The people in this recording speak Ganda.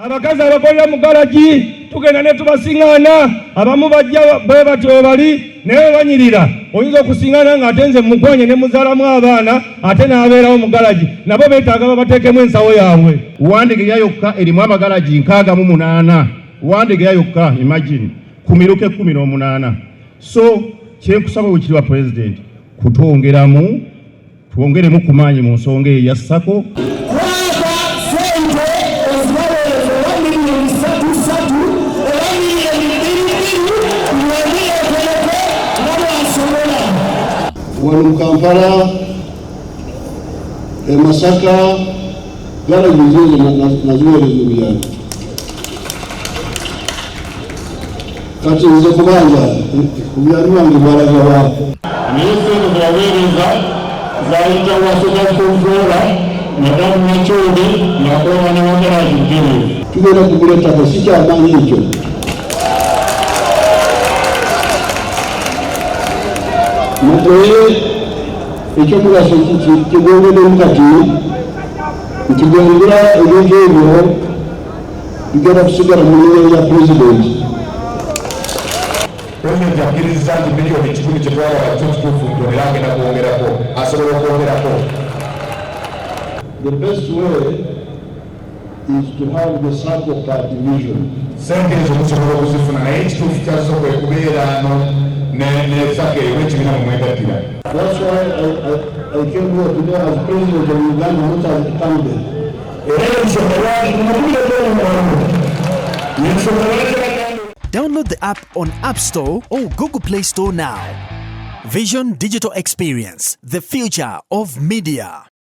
abakazi abakolera mu galagi tugenda ne tubasiŋŋaana abamu bajja bwe batyo bali naye banyirira oyinza okusiŋŋaana ng'ate nze mukwanye ne muzaalamu abaana ate n'abeerawo mu galagi nabo beetaaga babateekemu ensawo yaabwe. Wandegeya yokka erimu amagalagi 68 Wandegeya yokka imagine ku miruka 18. So kyenkusaba Oweekitiibwa President kutwongeremu twongeremu ku maanyi mu nsonga eya SACCO. Wano mu Kampala, Masaka, galagi nzizo naziweereza ebiyani. Kati nze kubanga obuyani bwange bwalaga waako. Naye sente zaweereza zayita wasoga kontrola Madamu Nakyoli n'akola ne magalagi ntereevu. Tugenda kugula ettaka sikyamanyi ekyo. Naye ekyomugaso kigwongeddemu kati nti gwengula ebintu ebyo bigenda kusigala mu nnimiro ya pulezidenti. Pulezidenti akkiriza nti miliyoni 10 kye twala bakituufu era agenda kwongerako asobola okwongerako. The best way is to have the SACCO card division. Sente ezo musobola okuzifuna naye ekituufu kyazo kwe kubeera ano n'essaka eyo ekibiina mu mwegattira. That's why I came here today as president of Uganda, not as a candidate. Download the app on App Store or Google Play Store now. Vision Digital Experience, the future of media.